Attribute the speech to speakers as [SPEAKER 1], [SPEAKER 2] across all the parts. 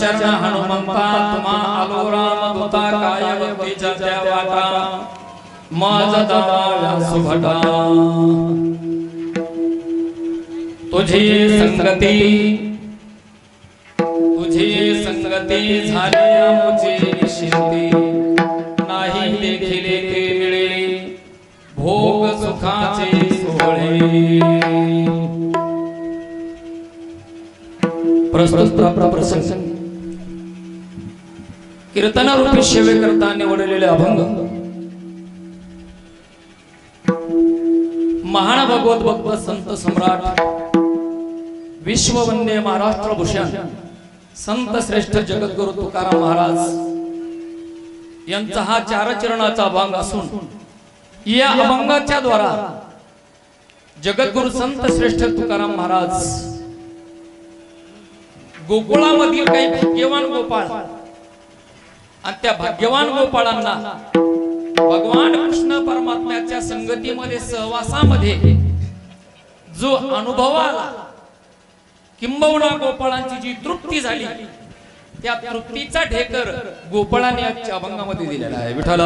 [SPEAKER 1] चरण हनुमंता तुम्हा आलो राम दूता काय भक्तीच्या त्या वाटा माझ दाव्या सुभटा तुझी संगती झाली आमची शिंती नाही देखिले ते मिळे भोग सुखाचे सोहळे प्रस्तुत प्रसंग कीर्तनारूपी सेवे करता निवडलेले अभंग महान भगवत भक्त संत सम्राट विश्ववंदे महाराष्ट्र भूषण संत श्रेष्ठ जगद्गुरु तुकाराम महाराज यांचा हा चारचरणाचा अभंग असून या अभंगाच्या द्वारा जगद्गुरु संत श्रेष्ठ तुकाराम महाराज गोकुळामधील काही भाग्यवान गोपाळ आणि त्या भाग्यवान गोपाळांना भगवान कृष्ण परमात्म्याच्या संगतीमध्ये सहवासामध्ये जो अनुभव आला किंबहुना गोपाळांची जी तृप्ती झाली त्या तृप्तीचा ढेकर गोपाळांनी आजच्या अभंगामध्ये दिलेला आहे विठ्ठल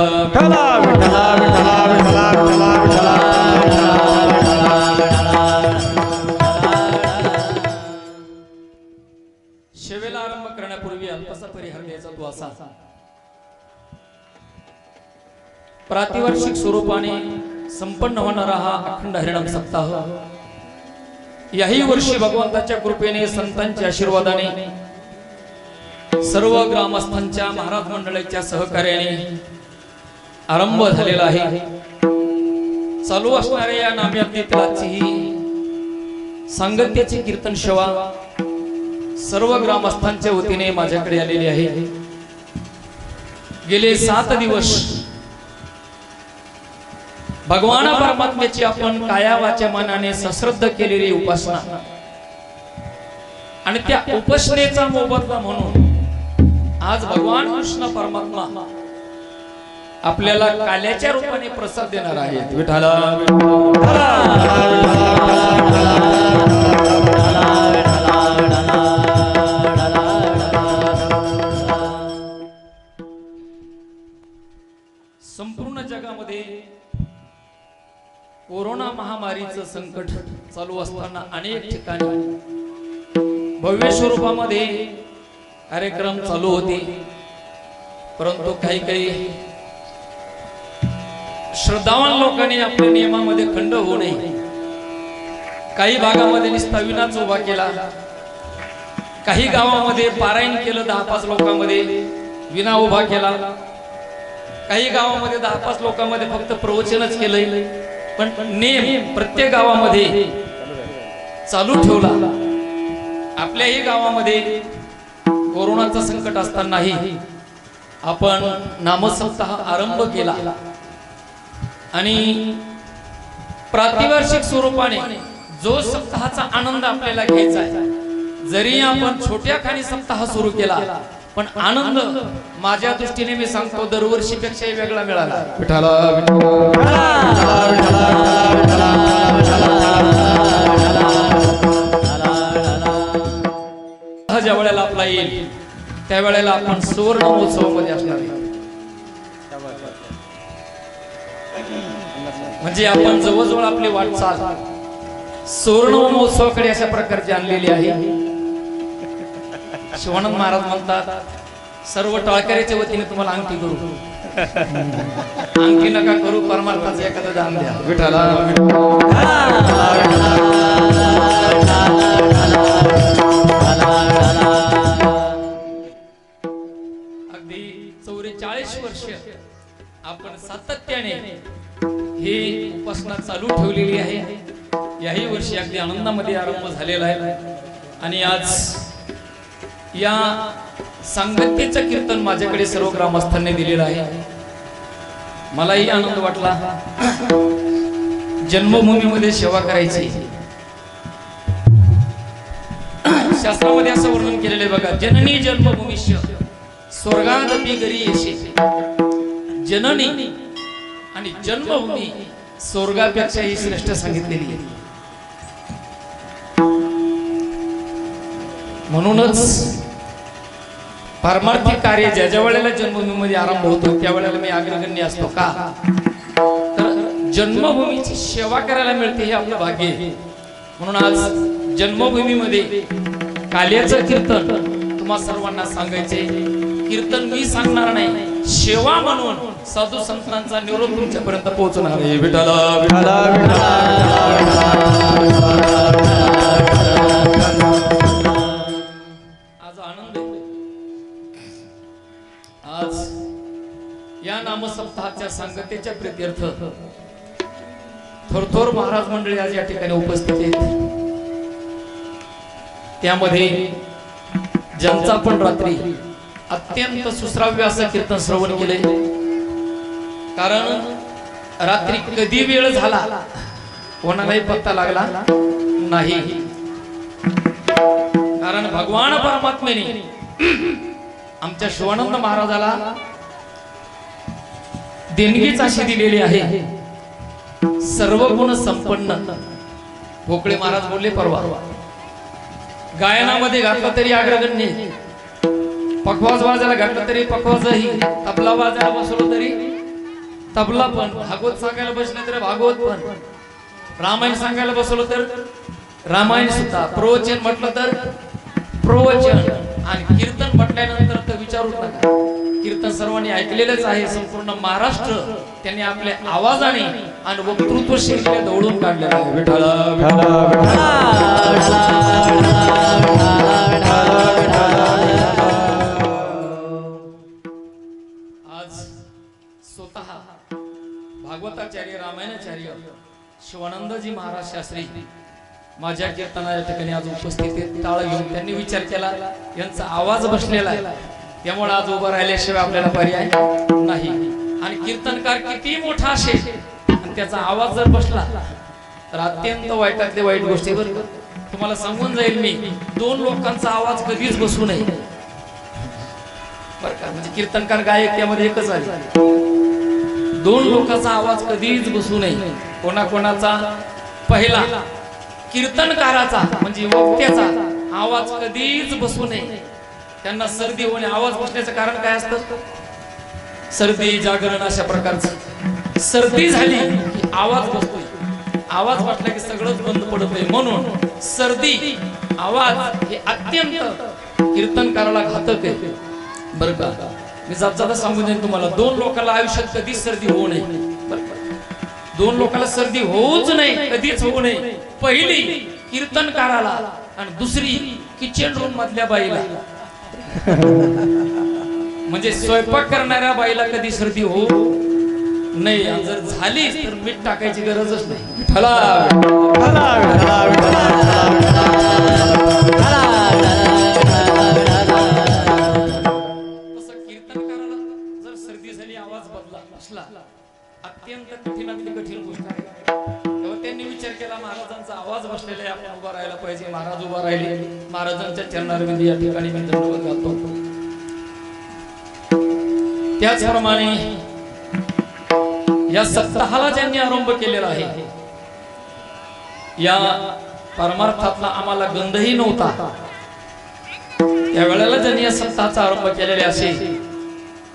[SPEAKER 1] सेवेला आरंभ करण्यापूर्वी अल्पसा परिहार द्यायचा तो असा प्रातिवार्षिक स्वरूपाने संपन्न होणारा हा अखंड हरिनाम सप्ताह याही वर्षी भगवंताच्या कृपेने संतांच्या आशीर्वादाने सर्व ग्रामस्थांच्या महाराज मंडळाच्या सहकार्याने आरंभ झालेला आहे चालू असणाऱ्या या नामयज्ञाची ही सांगत्याची कीर्तन सेवा सर्व ग्रामस्थांच्या वतीने माझ्याकडे आलेली आहे गेले 7 दिवस भगवान परमात्म्याची आपण काया वाचा मनाने सश्रद्ध केलेली उपासना आणि त्या उपासनेचा मोबदला म्हणून आज भगवान कृष्ण परमात्मा आपल्याला काल्याच्या रूपाने प्रसाद देणार आहेत विठ्ठल संपूर्ण जगामध्ये कोरोना महामारीचं संकट चालू असताना अनेक ठिकाणी भव्य स्वरूपामध्ये कार्यक्रम चालू होते परंतु काही श्रद्धावान लोकांनी आपल्या नियमामध्ये खंड होऊ नये काही भागामध्ये नुसता विनाच उभा केला काही गावामध्ये पारायण केलं 10-5 लोकांमध्ये विना उभा केला काही गावामध्ये 10-5 लोकांमध्ये फक्त प्रवचनच केलंय पण नेम प्रत्येक गावामध्ये चालू ठेवला आपल्याही गावामध्ये कोरोनाचं संकट असतानाही आपण नामसप्ताह आरंभ केला आणि प्रातिवार्षिक स्वरूपाने जो सप्ताहाचा आनंद आपल्याला घ्यायचा आहे जरी आपण छोट्या खाणी सप्ताह सुरू केला पण आनंद माझ्या दृष्टीने मी सांगतो दरवर्षीपेक्षा वेगळा मिळाला विठ्ठल ज्या वेळेला आपला येईल त्या वेळेला आपण सुवर्ण महोत्सवामध्ये असणार आहे म्हणजे आपण जवळजवळ आपली वाटचाल सुवर्ण महोत्सवाकडे अशा प्रकारची आणलेली आहे शिवानंद महाराज म्हणतात सर्व टाळकऱ्याच्या वतीने तुम्हाला अंगठी करू अंगठी नका करू परमार्थाचं एखादं दान द्या विठ्ठल अगदी 44 वर्ष आपण सातत्याने ही उपासना चालू ठेवलेली आहे याही वर्षी अगदी आनंदामध्ये आरंभ झालेला आहे आणि आज या सांगत्याचं कीर्तन माझ्याकडे सर्व ग्रामस्थांनी दिलेलं आहे मलाही आनंद वाटला जन्मभूमीमध्ये सेवा करायची शास्त्रामध्ये असं वर्णन केलेलं आहे बघा जननी जन्मभूमीश्य स्वर्गादपि गरी येशे जननी आणि जन्मभूमी स्वर्गापेक्षाही श्रेष्ठ सांगितलेली आहे म्हणूनच पारमार्थिक कार्य ज्या वेळेला जन्मभूमीमध्ये आरंभ होतो त्या वेळेला मी अग्रगण्य असतो का तर जन्मभूमीची सेवा करायला मिळते हे आपलं भाग्य आहे. म्हणून आज जन्मभूमीमध्ये काल्याचं कीर्तन तुम्हा सर्वांना सांगायचे. कीर्तन मी सांगणार नाही, सेवा म्हणून साधू संतांचा निरोप तुमच्यापर्यंत पोहोचणार आहे. विठ्ठला विठ्ठला आज आनंद आहे. आज या नामसप्ताहाच्या सांगतेच्या प्रीत्यर्थ थोरथोर महाराज मंडळी आज या ठिकाणी उपस्थित आहेत. त्यामध्ये ज्यांचा आपण रात्री अत्यंत सुश्राव्य असं कीर्तन श्रवण केले. कारण रात्री कधी वेळ झाला कोणालाही पत्ता लागला नाही. कारण भगवान परमात्म्याने आमच्या शिवानंद महाराजाला देणगीच अशी दिलेली आहे, सर्व गुण संपन्न. भोकळे महाराज बोलले परवा, गायनामध्ये घातलं तरी अग्रगण्य, पखवाज वाजायला घातलं तरी पखवाजही, तबला वाजायला बसलो तरी तबला पण, भागवत सांगायला बसलं तर भागवत पण, रामायण सांगायला बसलो तर रामायण सुद्धा, प्रवचन म्हटलं तर प्रवचन, आणि कीर्तन म्हटल्यानंतर तर विचारूच नका. कीर्तन सर्वांनी ऐकलेलंच आहे. संपूर्ण महाराष्ट्र त्यांनी आपल्या आवाजाने आणि वक्तृत्व शैलीने दौडून काढलेलं आहे. विठ्ठला आज स्वतः भागवताचार्य रामायणाचार्य शिवानंदजी महाराज शास्त्री माझ्या कीर्तनाच्या ठिकाणी आज उपस्थित आहेत. टाळ घेऊन त्यांनी विचार केला, यांचा आवाज बसलेला आहे, त्यामुळे आज उभं राहिल्याशिवाय आपल्याला पर्याय नाही. आणि कीर्तनकार किती मोठा असेल आणि त्याचा आवाज जर बसला तर अत्यंत वाईटातले वाईट गोष्टीवर तुम्हाला सांगून जाईल मी. दोन लोकांचा आवाज कधीच बसू नये बरं का. म्हणजे कीर्तनकार गायक त्यामध्ये एकच आहे. दोन लोकांचा आवाज कधीच बसू नये. कोणाकोणाचा पहिला कीर्तनकाराचा म्हणजे वक्त्याचा आवाज कधीच बसू नये. त्यांना सर्दी होणे, आवाज बसण्याचं कारण काय असतं? सर्दी, जागरण अशा प्रकारचं. सर्दी झाली की आवाज बसतोय, आवाज बसला की सगळंच बंद पडतंय. म्हणून सर्दी, आवाज हे अत्यंत कीर्तनकाराला घातक आहे बरं का. मी जाता सांगून जाईन तुम्हाला, दोन लोकांना आयुष्यात कधीच सर्दी होऊ नये. दोन लोकांना सर्दी होऊच नाही, कधीच होऊ नये. पहिली कीर्तनकाराला आणि दुसरी किचन रूम मधल्या बाईला. म्हणजे स्वयंपाक करणाऱ्या बाईला कधी सर्दी होऊ नाही. जर झाली तर मीठ टाकायची गरजच नाही. तसं कीर्तनकाराला जर सर्दी झाली, आवाज बसला, अत्यंत कठीणातली कठीण गोष्ट आहे. तेव्हा त्यांनी विचार केला, महाराजांचा आवाज बसलेला आहे, आपण उभा राहायला पाहिजे. महाराज उभा राहिले, महाराजांच्या चरणारविंदी या ठिकाणी मी दंडवत घालतो. त्याचप्रमाणे या सप्ताहाला ज्यांनी आरंभ केलेला आहे, या परमार्थातला आम्हाला गंधही नव्हता त्यावेळेला ज्यांनी या सप्ताहाचा आरंभ केलेले असे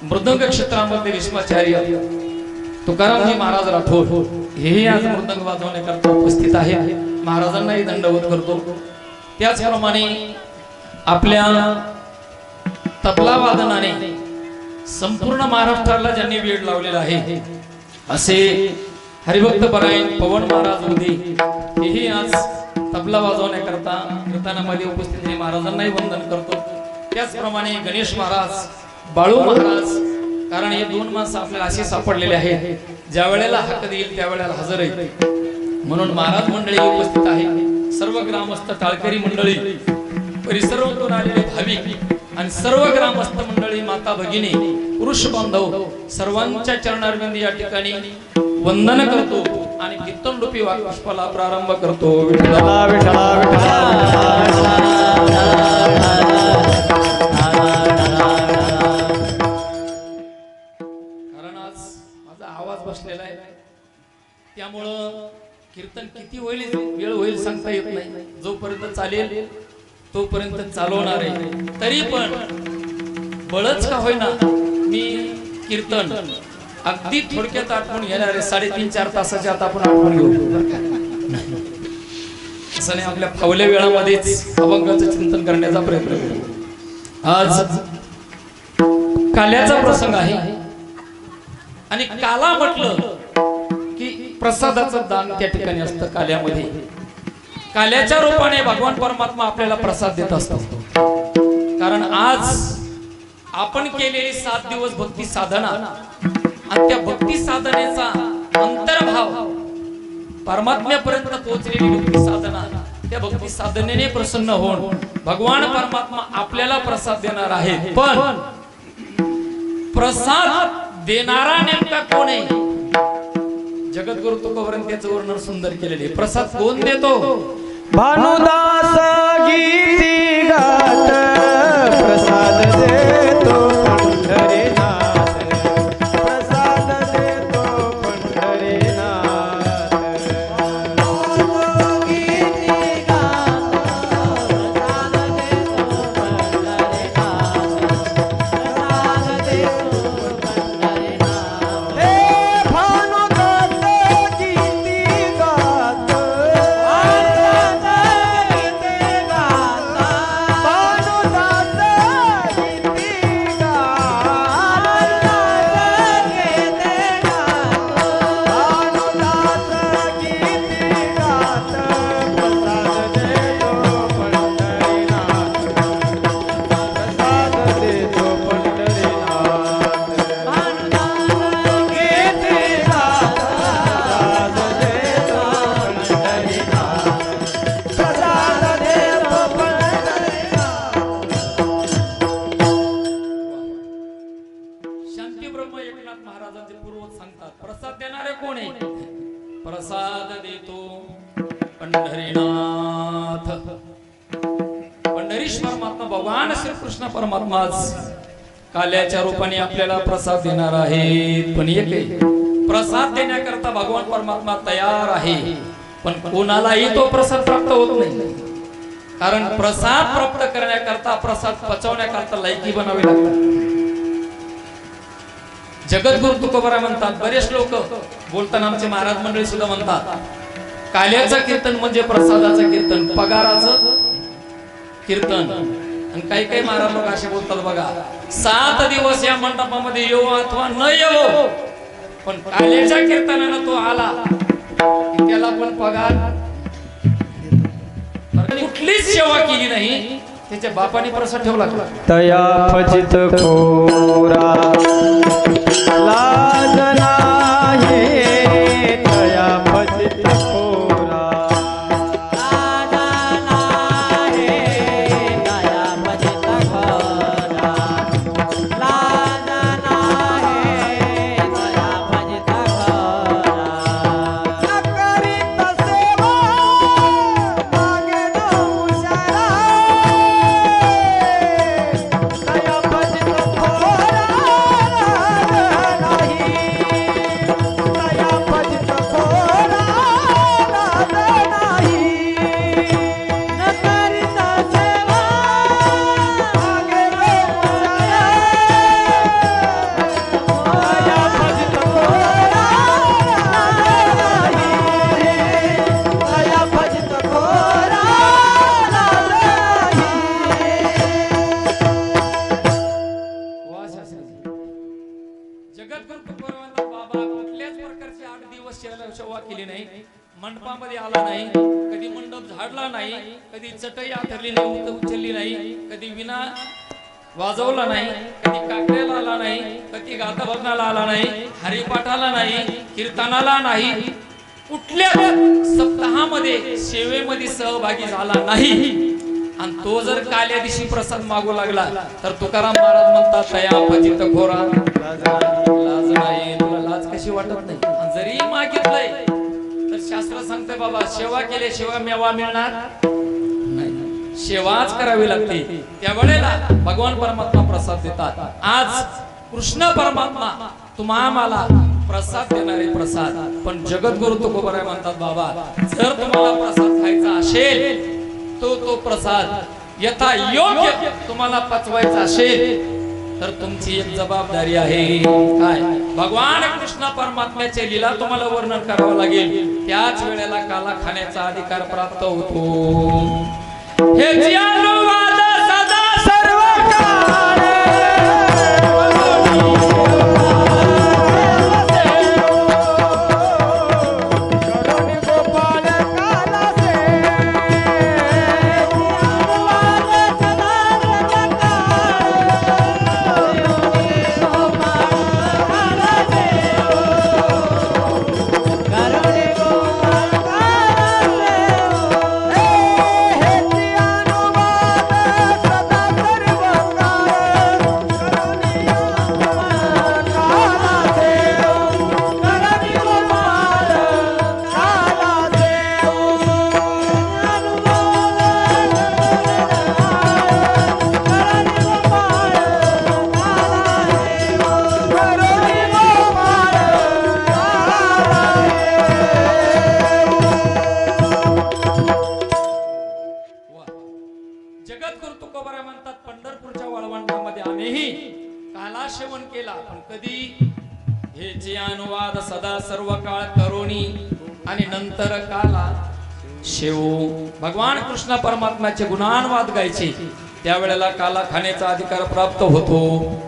[SPEAKER 1] मृदंग क्षेत्रामध्ये विश्वाचार्य तुकारामजी महाराज राठोड हेही आज मृदंग वाजवण्याकरता उपस्थित आहे. महाराजांनाही दंडवत करतो. त्याचप्रमाणे आपल्या तबला वादनाने संपूर्ण महाराष्ट्राला ज्यांनी वेळ लावलेला आहे असे हरिभक्त परायण पवन महाराज उदे हेही आज तबला वाजवण्याकरता कीर्तनामध्ये उपस्थित आहे. महाराजांनाही वंदन करतो. त्याचप्रमाणे गणेश महाराज, बाळू महाराज, कारण हे दोन माणसं आपल्याला असे सापडलेले आहेत ज्या वेळेला हाक देईल त्यावेळेला हजर आहे. म्हणून महाराज मंडळी उपस्थित आहे. सर्व ग्रामस्थ, टाळकरी मंडळी, परिसरातून आलेले भाविक आणि सर्व ग्रामस्थ मंडळी, माता भगिनी, पुरुष बांधव सर्वांच्या चरणारविंदी या ठिकाणी वंदन करतो आणि कीर्तन रूपी वाक्पुष्पाला प्रारंभ करतो. विठ्ठला विठ्ठला विठ्ठला. कारण आज माझा आवाज बसलेला आहे, त्यामुळं कीर्तन किती होईल, वेळ होईल सांगता येत नाही. जोपर्यंत चालेल तोपर्यंत चालवणार आहे. तरी पण बळच का होईना मी कीर्तन अगदी थोडक्यात आठवण घेणार आहे. 3.5-4 तासाच्या आत आपण आठवण घेऊ. असं नाही, आपल्या फावल्या वेळामध्येच अभंगाचं चिंतन करण्याचा प्रयत्न करू. आज काल्याचा प्रसंग आहे आणि काला म्हटलं की प्रसादाचं दान त्या ठिकाणी असतं. काल्यामध्ये काल्याच्या रूपाने भगवान परमात्मा आपल्याला प्रसाद देत असतो. कारण आज आपण केलेली 7 दिवस भक्ती साधना आणि त्या भक्ती साधनेचा अंतर्भाव परमात्म्यापर्यंत पोहोचलेली भक्ती साधना, त्या भक्ती साधनेने प्रसन्न होऊन भगवान परमात्मा आपल्याला प्रसाद देणार आहे. पण प्रसाद देणारा नेमका कोण आहे? जगद्गुरु तुकोबरांनी त्याचं वर्णन सुंदर केलेले. प्रसाद कोण देतो?
[SPEAKER 2] भानुदास गीती गात प्रसाद देतो पंढरीनाथ, प्रसाद देतो पंढरीनाथ. गीती गात प्रसाद देतो पंढरीनाथ, प्रसाद देतो पंढरीनाथ. हे भानुदास गीती गात
[SPEAKER 1] प्रसाद देणारे कोण आहे? प्रसाद देतो पंढरीनाथ. पंढरीश परमात्मा भगवान श्रीकृष्ण परमात्मा काल्याच्या रूपाने आपल्याला प्रसाद देणार आहे. पण एक प्रसाद देण्याकरता भगवान परमात्मा तयार आहे, पण कोणालाही तो प्रसाद प्राप्त होत नाही. कारण प्रसाद प्राप्त करण्याकरता, प्रसाद पचवण्याकरता लायकी बनावी लागतात. जगद्गुरु तुकोबराय म्हणतात, बरेच लोक बोलताना आमचे महाराज मंडळी सुद्धा म्हणतात, काल्याचं कीर्तन म्हणजे प्रसादाचं कीर्तन, पगाराचं कीर्तन. आणि काही काही महाराज लोक असे बोलतात बघा, 7 दिवस या मंडपामध्ये येऊ अथवा न येऊ, पण काल्याच्या कीर्तनानं तो आला की त्याला पण पगार. कुठलीच सेवा केली नाही, त्याच्या बापाने प्रसाद ठेवला.
[SPEAKER 2] तया फजित खोरा लाज नाही, तया फजित खोरा लाज नाही, तया फजित खोरा लाज नाही, तया फजित खोरा. करीत सेवा मागे न उशारा, तया फजित खोरा
[SPEAKER 1] मंडपामध्ये आला नाही, कधी मंडप झाडला नाही, कधी चटई आथरली नाही, उचलली नाही, कधी विना वाजवला नाही, कधी काकड्याला आला नाही, कधी गाथा भजनाला आला नाही, हरिपाठाला नाही, कीर्तनाला नाही, कुठल्या सप्ताहामध्ये सेवेमध्ये सहभागी झाला नाही. आणि तो जर काल्या दिवशी प्रसाद मागू लागला तर तुकाराम महाराज म्हणतात, तया फजित खोरा लाज नाही. तुला लाज कशी वाटत नाही? आणि जरी मागितलंय तर शास्त्र सांगते बाबा, सेवा केल्याशिवाय मेवा मिळणार नाही, सेवाच करावी लागते. त्या वेळेला भगवान परमात्मा प्रसाद देतात. आज कृष्ण परमात्मा तुम्हा आम्हाला प्रसाद देणारे प्रसाद. पण जगद्गुरु तुकोबराय म्हणतात, बाबा जर तुम्हाला प्रसाद खायचा असेल तो प्रसाद यथा योग्य तुम्हाला पचवायचा असेल तर तुमची एक जबाबदारी आहे. काय? भगवान कृष्ण परमात्म्याचे लीला तुम्हाला वर्णन करावं लागेल. त्याच वेळेला काला खाण्याचा अधिकार प्राप्त होतो. हे जी अनुवाद सदा सर्व काळ जगद्गुरु तुकोबाराय म्हणतात, पंढरपूरच्या वाळवंटामध्ये आम्हीही काला सेवन केला, पण कधी? हे जे अनुवाद सदा सर्व काळ करोनी आणि नंतर काला शेवू. भगवान कृष्ण परमात्म्याचे गुणानुवाद गायचे, त्यावेळेला काला खाण्याचा अधिकार प्राप्त होतो.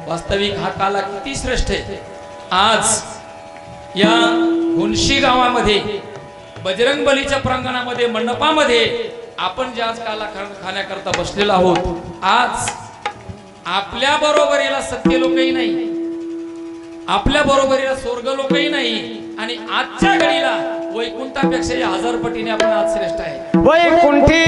[SPEAKER 1] वास्तविक हा काला किती श्रेष्ठ आहे. आज या गुणशी गावामध्ये बजरंग बलीच्या प्रांगणामध्ये मंडपामध्ये आपण ज्या काला खाण्याकरता बसलेलो आहोत, आज आपल्या बरोबरीला सत्य लोकही नाही, आपल्या बरोबरीला स्वर्ग लोकही नाही, आणि आजच्या घडीला वैकुंठापेक्षा 1000 पटीने आपण आज श्रेष्ठ आहे.
[SPEAKER 2] वैकुंठी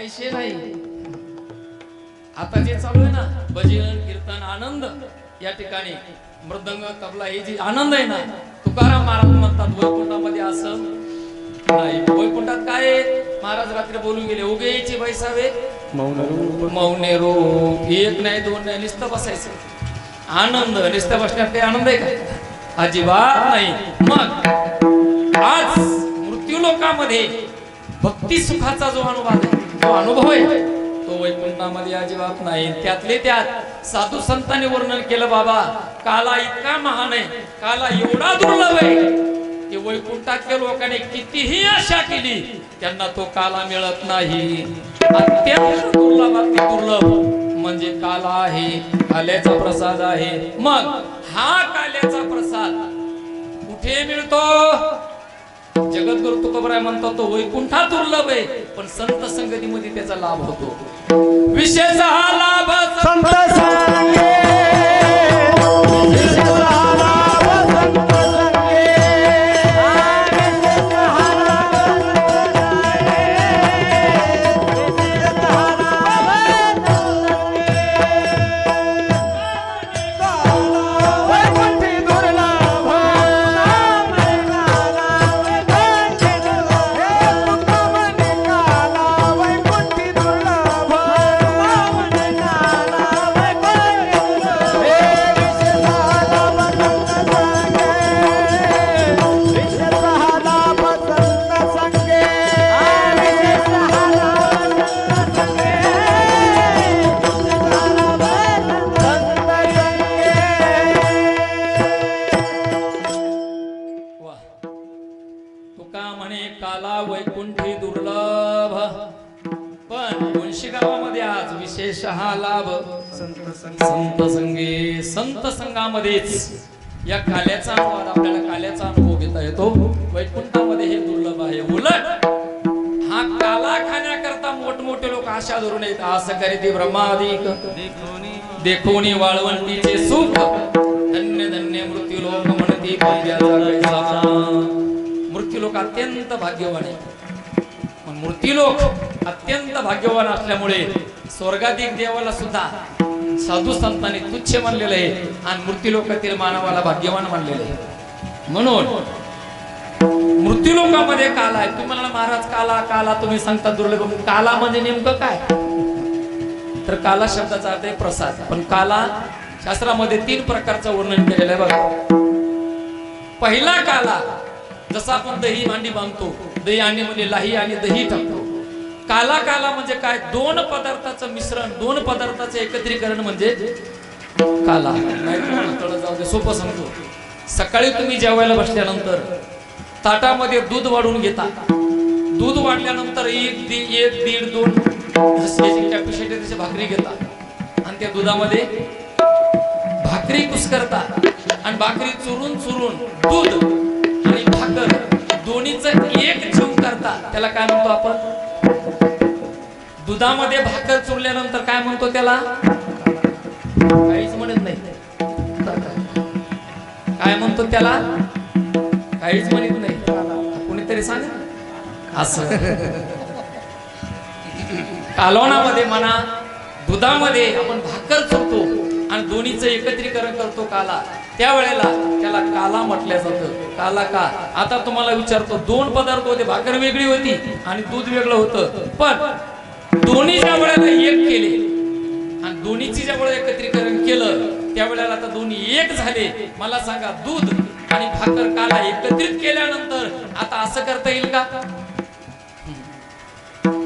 [SPEAKER 1] ऐशे नाही. आता जे चालू आहे ना, भजन कीर्तन आनंद, या ठिकाणी मृदंग तबला हे जे आनंद आहे ना, तुकाराम महाराज म्हणतात वैकुंठामध्ये असं नाही. वैकुंठात काय आहे? महाराज रात्री बोलून गेले, उगेची बैसावे मौने रूप. एक नाही, दोन नाही, नुसतं बसायचं. आनंद नुसतं बसण्यात काही आनंद आहे का? अजिबात नाही. मग आज मृत्यू लोकामध्ये भक्ती सुखाचा जो अनुभव आहे तो वैकुंठामध्ये अजिबात नाही. त्यातले त्यात साधू संतांनी वर्णन केलं, बाबा काला इतका महान आहे, काला एवढा दुर्लभ आहे की वैकुंठातल्या लोकांनी कितीही आशा केली त्यांना तो काला मिळत नाही. अत्यंत दुर्लभ, अति दुर्लभ म्हणजे काला आहे, काल्याचा प्रसाद आहे. मग हा काल्याचा प्रसाद कुठे मिळतो? जगद्गुरु तुकोबाराय म्हणतो तो वैकुंठात दुर्लभ आहे, पण संत संगतीमध्ये त्याचा लाभ होतो. विशेष हा लाभ संत संगे, विशेष हा लाभ संत संगे, विशेष हा लाभ संत संगे, विशेष हा लाभ वैकुंठी दुर्लभ वैकुंठी दुर्लभ तुका म्हणे काला वैकुंठी दुर्लभ, पण मुळशी गावामध्ये आज विशेष हा लाभ संत संगे. संत संघामध्येच या काल्याचा अनुवाद आपल्याला काल्याचा अनुभव घेता येतो. वैकुंठामध्ये हे दुर्लभ आहे. उलट हा काला खाण्याकरता मोठमोठे लोक आशा धरून येत. असं करीती ब्रह्मादिक देखोनी वाळवंटीचे सुख, धन्य धन्य मृत्यू लोक म्हणती मृत्यू लोक अत्यंत भाग्यवान आहे. मृत्यू लोक अत्यंत भाग्यवान असल्यामुळे स्वर्गाधिक देवाला सुद्धा साधू संतांनी तुच्छ मानलेलं आहे आणि मृत्यू लोकातील मानवाला भाग्यवान मानलेलं आहे. म्हणून मृत्यू लोकांमध्ये काला आहे. तुम्हाला महाराज काला काला तुम्ही सांगता दुर्लभ, काला म्हणजे नेमकं काय? तर काला शब्दाचा अर्थ आहे प्रसाद. पण काला शास्त्रामध्ये 3 प्रकारचं वर्णन केलेलं आहे बघा. पहिला काला, जसा आपण दही भांडी बांधतो, दही अंडी मध्ये लाही आणि दही टाकतो. काला काला म्हणजे काय? 2 पदार्थाचं मिश्रण, 2 पदार्थाचं एकत्रीकरण म्हणजे काला. नाही जाऊ दे, सोपं सांगतो. सकाळी तुम्ही जेवायला बसल्यानंतर ताटामध्ये दूध वाढून घेता. दूध वाढल्यानंतर 1, 1.5, 2 जशी कॅपॅसिटी तशी भाकरी घेता आणि त्या दुधामध्ये भाकरी कुस्करता आणि भाकरी चुरून चुरून दूध आणि भाकर दोन्हीचं एक जीव करता. त्याला काय म्हणतो आपण? दुधामध्ये भाकर चुरल्यानंतर काय म्हणतो त्याला? काहीच म्हणत नाही. काय म्हणतो त्याला? काहीच म्हणत नाही. कोणीतरी सांग. असं कालवणामध्ये म्हणा, दुधामध्ये आपण भाकर चुरतो आणि दोन्हीचं एकत्रीकरण करतो काला, त्यावेळेला त्याला काला म्हटलं जातं. काला का? आता तुम्हाला विचारतो, 2 पदार्थ होते, भाकर वेगळी होती आणि दूध वेगळं होतं, पण दोन्ही ज्या वेळेला एक केले आणि दोन्हीची ज्या वेळेला एकत्रीकरण केलं त्यावेळेला आता दोन्ही एक झाले. मला सांगा, दूध आणि भाकर काला एकत्रित केल्यानंतर आता असं करता येईल का?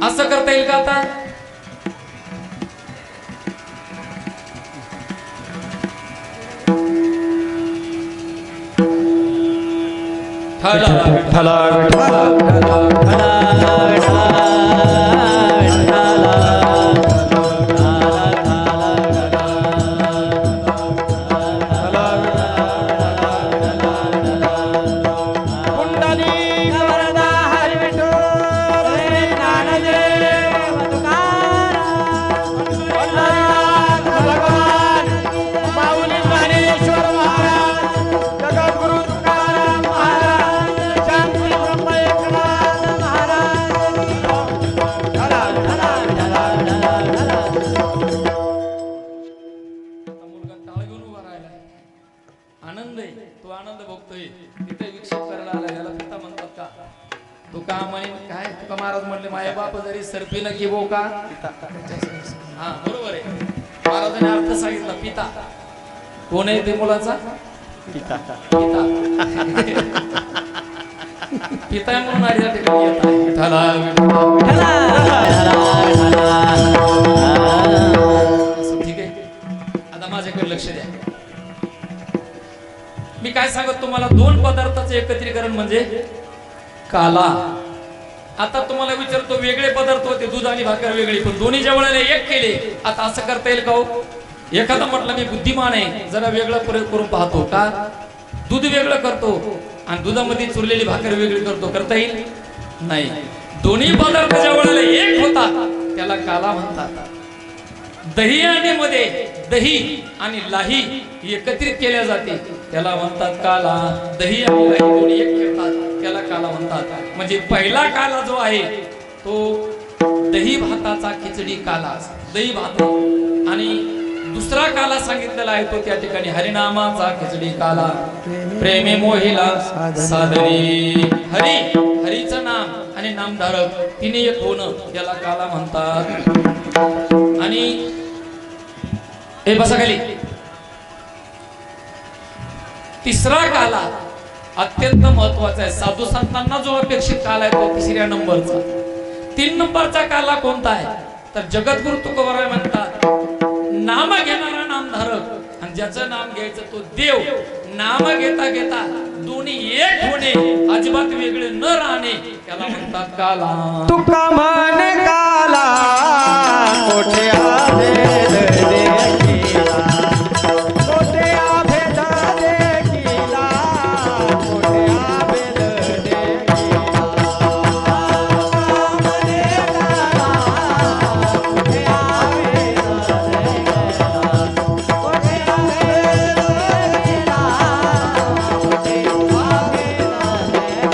[SPEAKER 1] असं करता येईल का आता? आनंद आहे, तो आनंद भोगतोय. तिथे विक्षेप करायला आला, याला पिता म्हणतात का? तुका म्हणे काय? तुका महाराज म्हणले, माय बाप जरी सरपी न की का? हा बरोबर आहे. महाराजांनी अर्थ सांगितला, पिता. कोण आहे ते मुलाचा? पिता. पिता पिता म्हणून या ठिकाणी येत आहे. ठीक आहे, आता माझ्याकडे लक्ष द्या. मी काय सांगत तुम्हाला, 2 पदार्थाचं एकत्रीकरण म्हणजे काला. आता तुम्हाला विचारतो, वेगळे पदार्थ होते, दूध आणि भाकर वेगळी, पण दोन्ही ज्या वेळेला एक केले, आता असं करता येईल का हो? एखादा म्हटलं मी बुद्धिमान आहे, जरा वेगळा प्रयोग करून पाहतो का? दूध वेगळं करतो आणि दुधामध्ये चुरलेली भाकर वेगळी करतो, करता येईल? नाही. दोन्ही पदार्थ ज्या वेळेला एक होतात त्याला काला म्हणतात. दही आणि मध्ये दही आणि लाही एकत्रित केल्या जाते त्याला म्हणतात काला. दही आणि लाही दोन्ही एक करतात त्याला काला म्हणतात. म्हणजे पहिला काला जो आहे तो दही भाताचा खिचडी काला, दही भात. आणि दुसरा काला सांगितलेला आहे तो त्या ठिकाणी हरिनामाचा खिचडी काला. प्रेमे मोहिला सादरी. हरी, हरीचं नाम आणि नामधारक तिने एक होणं त्याला काला म्हणतात. आणि हे बसा खाली. तिसरा काला अत्यंत महत्वाचा आहे. साधू संतांना जो अपेक्षित काला आहे तो 3ऱ्या नंबरचा. 3 नंबरचा काला कोणता आहे तर जगद्गुरु तुकोबाराय म्हणतात, नाम घेणारा नामधारक, आणि ज्याचं नाम घ्यायचं तो देव. नाम घेता घेता दोन्ही एक होणे, अजिबात वेगळे न राहणे, त्याला म्हणतात काला.
[SPEAKER 2] तुका म्हणे काला कोठे आभेद देखिला, कोठे आभेद देखिला, कोठे आभेद देखिला. म्हणे काला कोठे आभेद देखिला, कोठे आभेद देखिला, कोठे आभेद देखिला.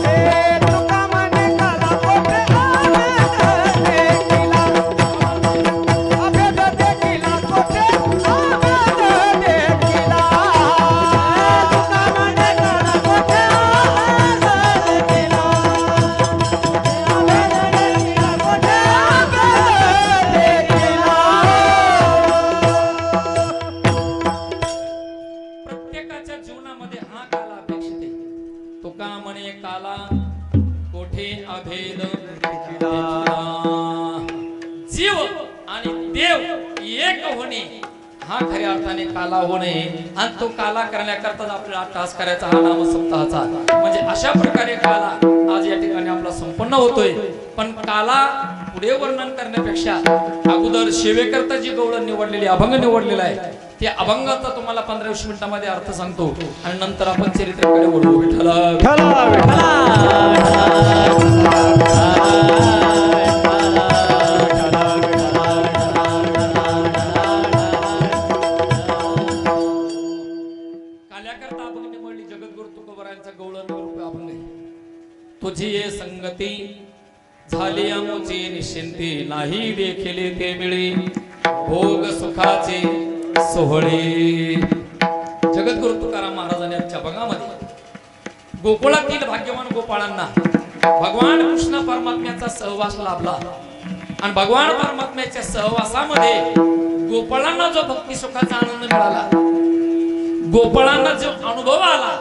[SPEAKER 2] ए तुका म्हणे काला कोठे आभेद देखिला, आभेद देखिला, कोठे आभेद देखिला. तुका म्हणे काला कोठे आभेद देखिला, आभेद देखिला, कोठे आभेद देखिला.
[SPEAKER 1] प्रत्येकाच्या जीवनामध्ये हा काला अपेक्षित आहे. तुका म्हणे काला कोठे अभेद देखिला. जीव आणि देव एक होणे हा खऱ्या अर्थाने काला होणे, आणि तो काला करण्याकरता आपल्याला अट्टहास करायचा हा नाम सप्ताहाचा. म्हणजे अशा प्रकारे काला आज या ठिकाणी आपला संपन्न होतोय. पण काला पुढे वर्णन करण्यापेक्षा अगोदर सेवेकरता जी गवळण निवडलेली, अभंग निवडलेला आहे, त्या अभंगाचा तुम्हाला 15-20 मिनिटांमध्ये अर्थ सांगतो आणि नंतर आपण चरित्राकडे वळू. विठ्ठला
[SPEAKER 2] विठ्ठला
[SPEAKER 1] काल्याकरता अभंग निवडली जगद्गुरु तुकोबरायांचा गवळण रूप अभंग आहे. तुझी ये संगती झाली आमची निश्चिंती, नाही देखिले ते मिळे भोग सुखाचे सोहळे. जगद्गुरु तुकाराम महाराजांनी आजच्या अभंगामध्ये गोकुळातील भाग्यवान गोपाळांना भगवान कृष्ण परमात्म्याचा सहवास लाभला, आणि भगवान परमात्म्याच्या सहवासामध्ये गोपाळांना जो भक्ती सुखाचा आनंद मिळाला, गोपाळांना जो अनुभव आला,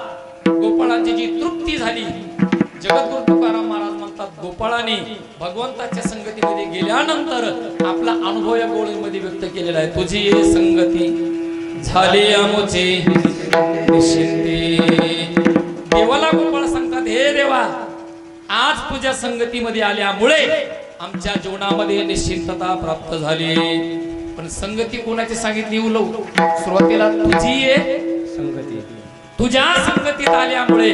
[SPEAKER 1] गोपाळांची जी तृप्ती झाली, जगद्गुरु तुकाराम महाराज म्हणतात गोपाळाने भगवंताच्या संगतीमध्ये गेल्यानंतर आपला अनुभव या गोळीमध्ये व्यक्त केलेला आहे. तुझी ये संगती झाली आमची निश्चिंती. देवाला गोपाळ सांगतात, हे देवा, आज तुझ्या संगतीमध्ये आल्यामुळे आमच्या जीवनामध्ये निश्चिंतता प्राप्त झाली. पण संगती कोणाची सांगितली? उलव सुरुवातीला तुझी ये
[SPEAKER 2] संगती,
[SPEAKER 1] तुझ्या संगतीत आल्यामुळे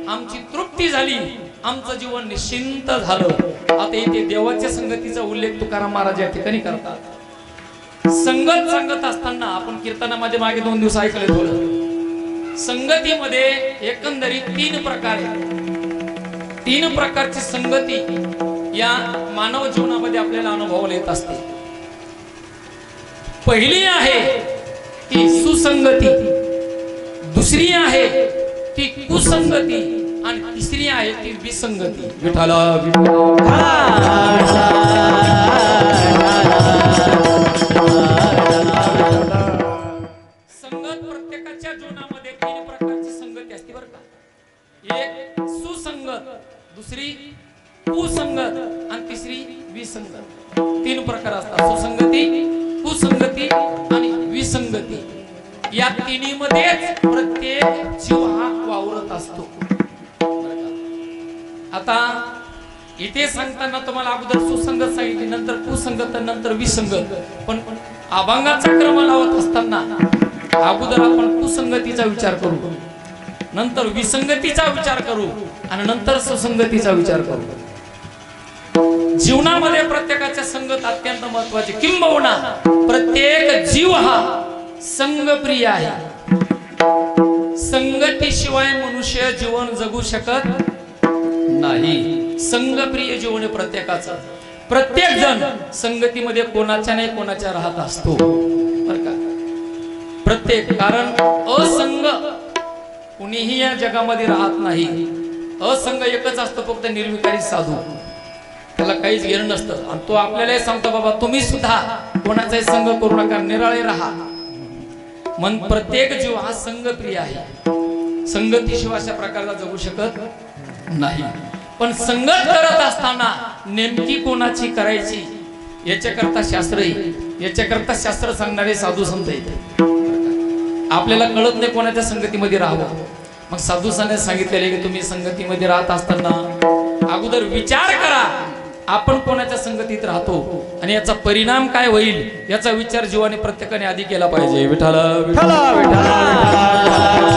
[SPEAKER 1] आमची तृप्ती झाली, आमचं जीवन निश्चिंत झालं. आता इथे देवाच्या संगतीचा उल्लेख तुकाराम महाराज या ठिकाणी करतात. संगत सांगत असताना आपण कीर्तनामध्ये मागे 2 दिवस ऐकले थोडं. संगतीमध्ये एकंदरीत 3 प्रकार आहेत. 3 प्रकारची संगती या मानव जीवनामध्ये आपल्याला अनुभवाला येत असते. पहिली आहे ती सुसंगती, दुसरी आहे ती कुसंगती, आणि तिसरी आहे ती विसंगती. विठ्ठला संगत प्रत्येकाच्या जीवनामध्ये 3 प्रकारची संगती असते बरं का. एक सुसंगत, दुसरी कुसंगत आणि तिसरी विसंगत. 3 प्रकार असतात: सुसंगती, कुसंगती आणि विसंगती. या तिन्हीमध्येच प्रत्येक जीव हा वावरत असतो. आता इथे सांगताना तुम्हाला अगोदर सुसंगत सांगितली, नंतर कुसंगत, नंतर विसंगत. पण अभंगाचा क्रम लावत असताना अगोदर आपण कुसंगतीचा विचार करू, नंतर विसंगतीचा विचार करू आणि नंतर सुसंगतीचा विचार करू. जीवनामध्ये प्रत्येकाच्या संगत अत्यंत महत्वाची, किंबहुना प्रत्येक जीव हा संगप्रिय आहे. संगतीशिवाय मनुष्य जीवन जगू शकत नाही. संगप्रिय जीवन आहे प्रत्येकाचं. प्रत्येक जण संगतीमध्ये कोणाच्या नाही कोणाच्या राहत असतो बरं का. प्रत्येक, कारण असंग कुणीही या जगामध्ये राहत नाही. असंग एकच असतो, फक्त निर्विकारी साधू, त्याला काहीच घेणं नसतं. आणि तो आपल्याला सांगतो, बाबा तुम्ही सुद्धा कोणाचाही संग करू नका, निराळे राहा. मन प्रत्येक जीव हा संगप्रिय आहे. संगतीशिवाय अशा प्रकारचा जगू शकत नाही. पण संगत करत असताना नेमकी कोणाची करायची याच्याकरता शास्त्र आहे. याच्याकरता शास्त्र सांगणारे साधू संत आहेत. आपल्याला कळत नाही कोणाच्या संगतीमध्ये राहावं. मग साधू संत सांगितलेले की तुम्ही संगतीमध्ये राहत असताना अगोदर विचार करा आपण कोणाच्या संगतीत राहतो आणि याचा परिणाम काय होईल याचा विचार जीवाने प्रत्येकाने आधी केला पाहिजे. विठ्ठल
[SPEAKER 2] विठ्ठल विठ्ठल